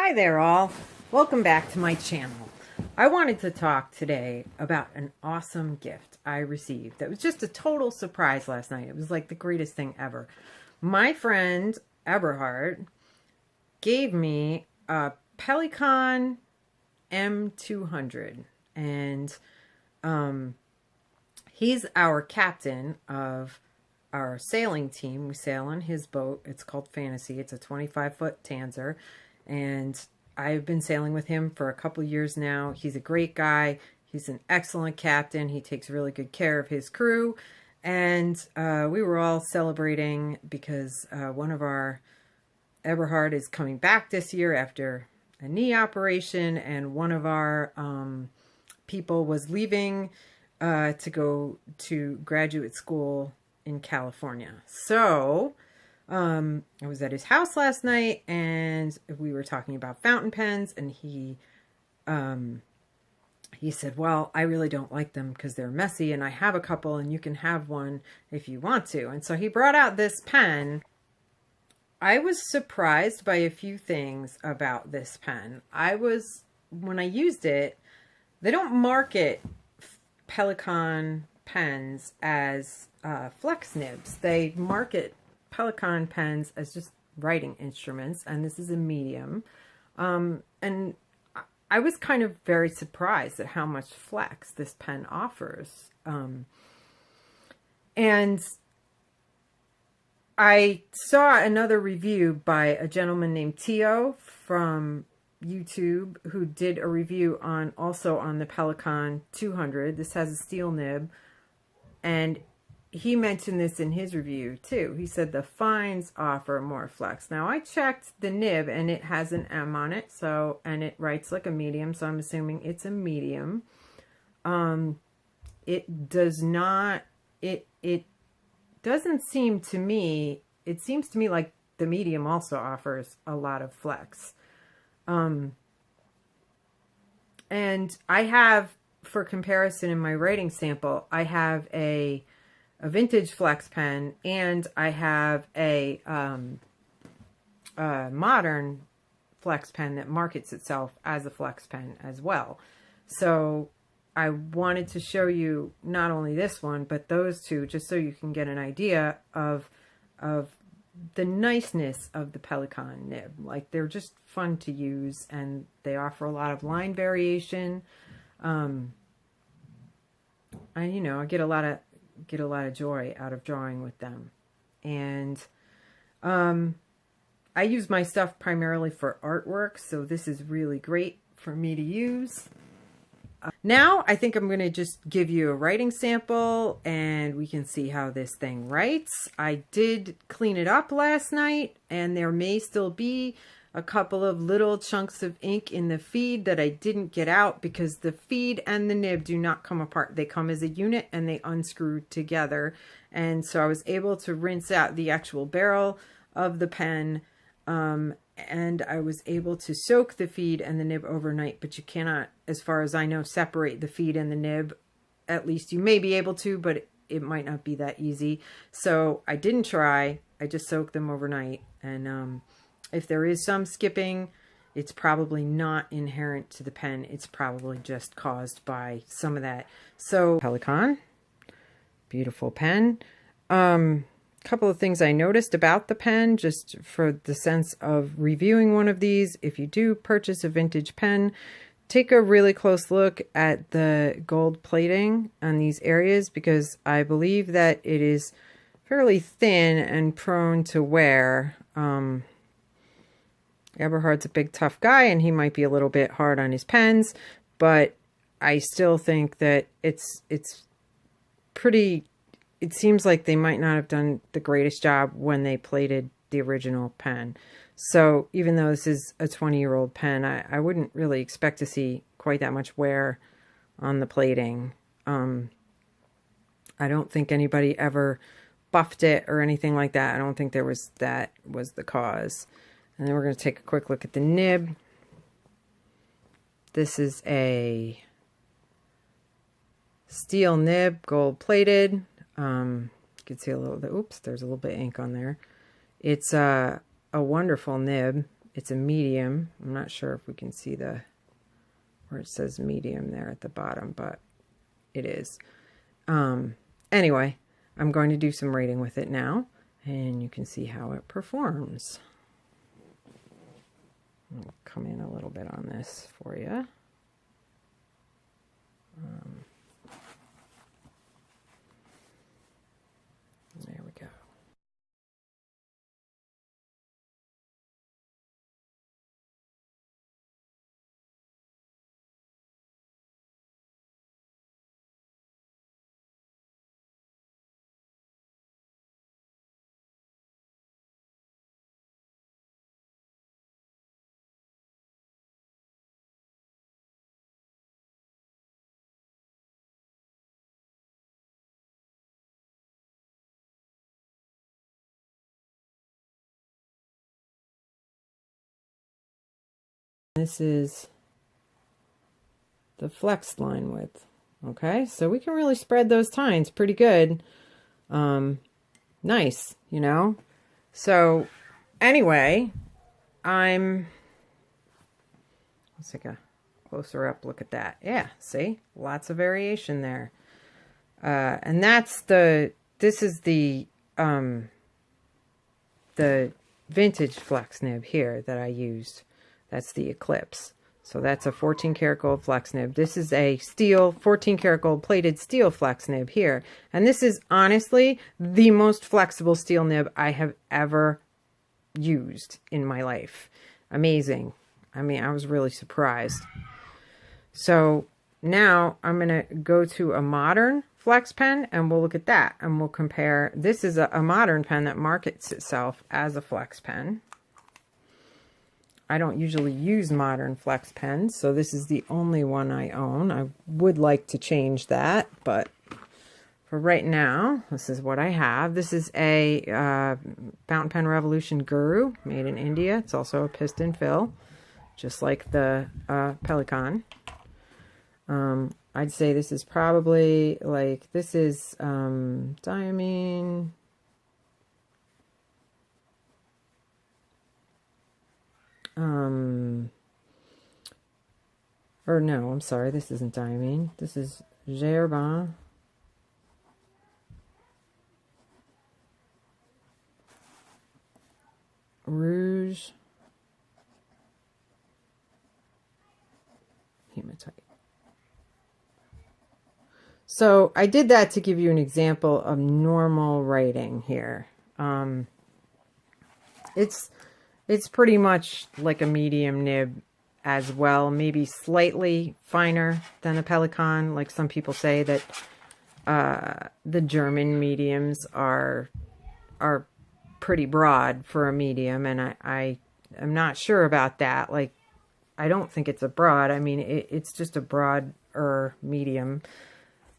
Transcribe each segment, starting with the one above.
Hi there all, welcome back to my channel. I wanted to talk today about an awesome gift I received that was just a total surprise last night. It was like the greatest thing ever. My friend Eberhard gave me a Pelikan M200 and he's our captain of our sailing team. We sail on his boat. It's called Fantasy. It's a 25-foot Tanzer. And I've been sailing with him for a couple years now. He's a great guy. He's an excellent captain. He takes really good care of his crew. And we were all celebrating because one of our Eberhard is coming back this year after a knee operation. And one of our people was leaving to go to graduate school in California. So I was at his house last night and we were talking about fountain pens, and he said, well, I really don't like them because they're messy, and I have a couple and you can have one if you want to. And so he brought out this pen. I was surprised by a few things about this pen. When I used it, they don't market Pelikan pens as flex nibs. They market Pelikan pens as just writing instruments, and this is a medium. And I was kind of very surprised at how much flex this pen offers. And I saw another review by a gentleman named Teoh from YouTube who did a review also on the Pelikan 200. This has a steel nib, and he mentioned this in his review too. He said the fines offer more flex. Now I checked the nib and it has an M on it, and it writes like a medium, so I'm assuming it's a medium. It doesn't seem to me, it seems to me like the medium also offers a lot of flex. And I have, for comparison in my writing sample, I have a vintage flex pen, and I have a modern flex pen that markets itself as a flex pen as well. So I wanted to show you not only this one, but those two, just so you can get an idea of the niceness of the Pelikan nib. Like, they're just fun to use, and they offer a lot of line variation. And you know, I get a lot of joy out of drawing with them. And I use my stuff primarily for artwork, so this is really great for me to use. Now I think I'm going to just give you a writing sample and we can see how this thing writes. I did clean it up last night, and there may still be a couple of little chunks of ink in the feed that I didn't get out because the feed and the nib do not come apart. They come as a unit and they unscrew together. And so I was able to rinse out the actual barrel of the pen, and I was able to soak the feed and the nib overnight, but you cannot, as far as I know, separate the feed and the nib. At least you may be able to, but it might not be that easy. So I didn't try. I just soaked them overnight. And if there is some skipping, it's probably not inherent to the pen. It's probably just caused by some of that. So Pelikan, beautiful pen. Couple of things I noticed about the pen, just for the sense of reviewing one of these. If you do purchase a vintage pen, take a really close look at the gold plating on these areas, because I believe that it is fairly thin and prone to wear. Eberhard's a big tough guy and he might be a little bit hard on his pens, but I still think that it's pretty, it seems like they might not have done the greatest job when they plated the original pen. So even though this is a 20-year-old pen, I wouldn't really expect to see quite that much wear on the plating. I don't think anybody ever buffed it or anything like that. I don't think that was the cause. And then we're going to take a quick look at the nib. This is a steel nib, gold plated. You can see a little bit, oops, there's a little bit of ink on there. It's a wonderful nib. it's a medium. I'm not sure if we can see the where it says medium there at the bottom, but it is. Anyway, I'm going to do some writing with it now, and you can see how it performs. I'll come in a little bit on this for you. There we go. This is the flex line width. Okay, so we can really spread those tines pretty good. Nice, you know. So anyway, let's take a closer up look at that. Yeah, see, lots of variation there. And this is the vintage flex nib here that I used. That's the Eclipse. So that's a 14 karat gold flex nib. This is a steel, 14 karat gold plated steel flex nib here. And this is honestly the most flexible steel nib I have ever used in my life. Amazing. I mean, I was really surprised. So now I'm going to go to a modern flex pen and we'll look at that and we'll compare. This is a modern pen that markets itself as a flex pen. I don't usually use modern flex pens, so this is the only one I own. I would like to change that, but for right now, this is what I have. This is a Fountain Pen Revolution Guru, made in India. It's also a piston fill, just like the Pelikan. I'd say this is probably like, this is diamine. Or no, I'm sorry, this isn't diamine. This is Gerbin. Rouge. Hematite. So I did that to give you an example of normal writing here. It's pretty much like a medium nib as well, maybe slightly finer than a Pelikan. Like some people say that the German mediums are pretty broad for a medium, and I am not sure about that. Like, I don't think it's a broad. I mean, it's just a broader medium.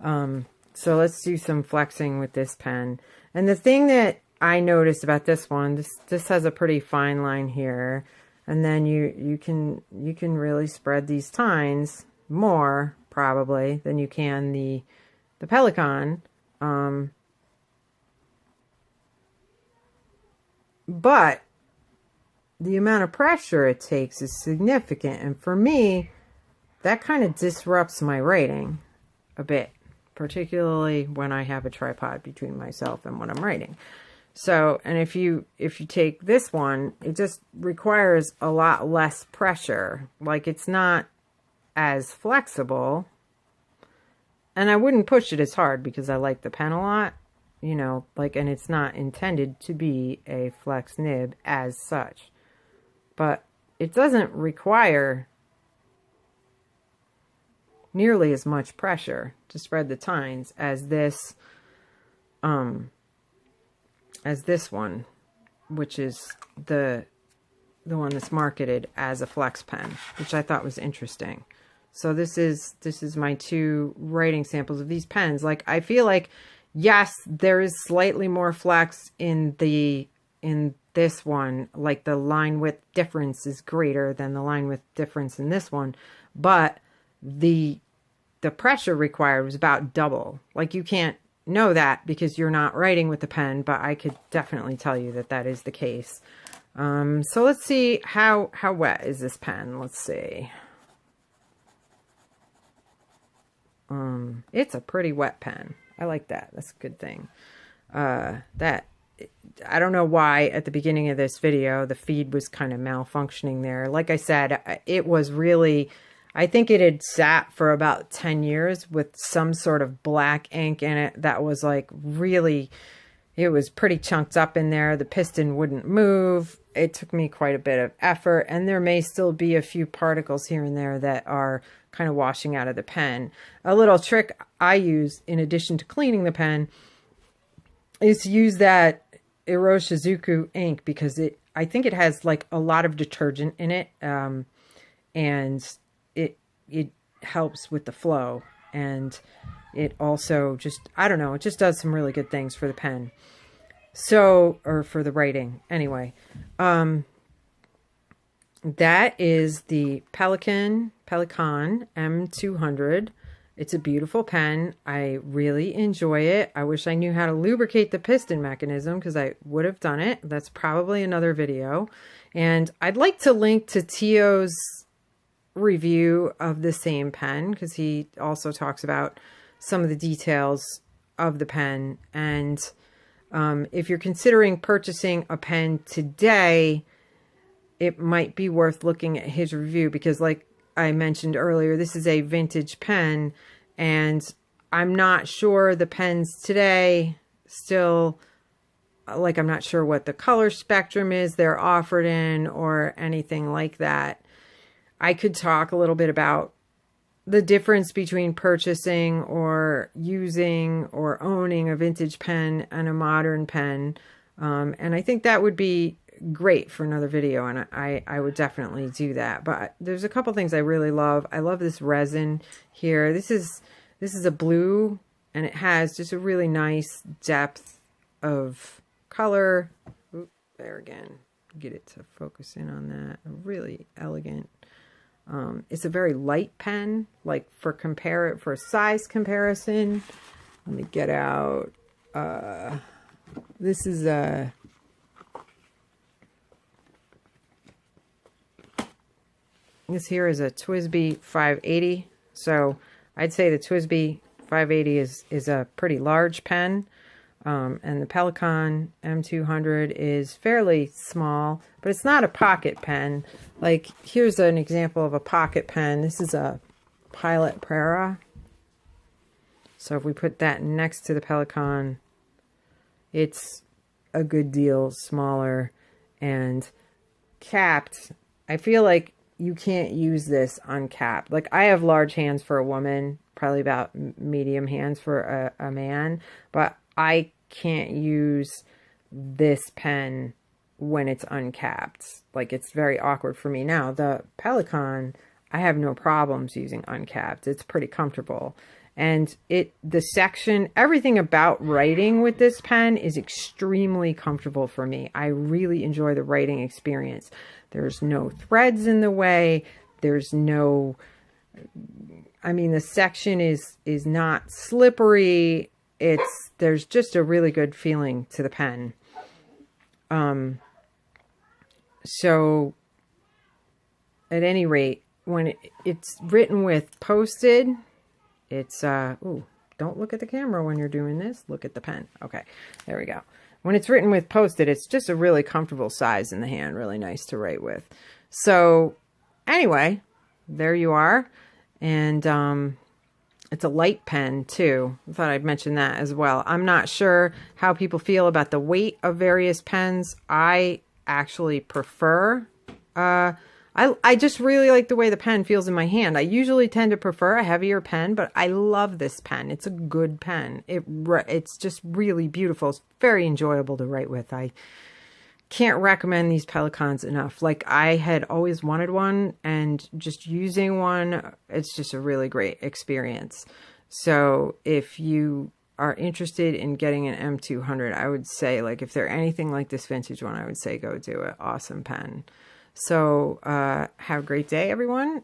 So let's do some flexing with this pen. And the thing that I noticed about this one, this has a pretty fine line here, and then you can really spread these tines more probably than you can the Pelikan. But the amount of pressure it takes is significant, and for me, that kind of disrupts my writing a bit, particularly when I have a tripod between myself and when I'm writing. So, and if you take this one, it just requires a lot less pressure. Like, it's not as flexible, and I wouldn't push it as hard because I like the pen a lot, you know, like, and it's not intended to be a flex nib as such, but it doesn't require nearly as much pressure to spread the tines as this one, which is the one that's marketed as a flex pen, which I thought was interesting. So this is my two writing samples of these pens. Like, I feel like, yes, there is slightly more flex in this one. Like, the line width difference is greater than the line width difference in this one, but the pressure required was about double. Like, you can't know that because you're not writing with the pen, but I could definitely tell you that that is the case. So let's see how wet is this pen. Let's see. It's a pretty wet pen. I like that. That's a good thing. That I don't know why at the beginning of this video the feed was kind of malfunctioning there. Like I said, it was really, I think it had sat for about 10 years with some sort of black ink in it that was like really, it was pretty chunked up in there. The piston wouldn't move. It took me quite a bit of effort, and there may still be a few particles here and there that are kind of washing out of the pen. A little trick I use in addition to cleaning the pen is to use that Iroshizuku ink, because I think it has like a lot of detergent in it, and it helps with the flow, and it also just, I don't know, it just does some really good things for the pen. So, or for the writing. Anyway, that is the Pelikan M200. It's a beautiful pen. I really enjoy it. I wish I knew how to lubricate the piston mechanism, because I would have done it. That's probably another video. And I'd like to link to Teoh's review of the same pen, because he also talks about some of the details of the pen. And if you're considering purchasing a pen today, it might be worth looking at his review, because like I mentioned earlier, this is a vintage pen, and I'm not sure the pens today still, like, I'm not sure what the color spectrum is they're offered in or anything like that. I could talk a little bit about the difference between purchasing or using or owning a vintage pen and a modern pen. And I think that would be great for another video, and I would definitely do that. But there's a couple things I really love. I love this resin here. This is a blue, and it has just a really nice depth of color. Oop, there again. Get it to focus in on that. Really elegant. It's a very light pen, like for size comparison. Let me get out. This is a This here is a TWSBI 580. So I'd say the TWSBI 580 is a pretty large pen. And the Pelikan M200 is fairly small, but it's not a pocket pen. Like, here's an example of a pocket pen. This is a Pilot Prera. So if we put that next to the Pelikan, it's a good deal smaller and capped. I feel like you can't use this uncapped. Like, I have large hands for a woman, probably about medium hands for a man, but I can't use this pen when it's uncapped. Like, it's very awkward for me. Now, the Pelikan, I have no problems using uncapped. It's pretty comfortable. And the section, everything about writing with this pen is extremely comfortable for me. I really enjoy the writing experience. There's no threads in the way. There's no, I mean, the section is not slippery. There's just a really good feeling to the pen. So at any rate, when it's written with posted, it's, ooh, don't look at the camera when you're doing this. Look at the pen. Okay, there we go. When it's written with posted, it's just a really comfortable size in the hand. Really nice to write with. So anyway, there you are. And it's a light pen too. I thought I'd mention that as well. I'm not sure how people feel about the weight of various pens. I actually prefer, I just really like the way the pen feels in my hand. I usually tend to prefer a heavier pen, but I love this pen. It's a good pen. It's just really beautiful. It's very enjoyable to write with. I can't recommend these Pelikans enough. Like, I had always wanted one, and just using one, it's just a really great experience. So if you are interested in getting an M200, I would say, like, if they're anything like this vintage one, I would say go do it. Awesome pen. So have a great day, everyone.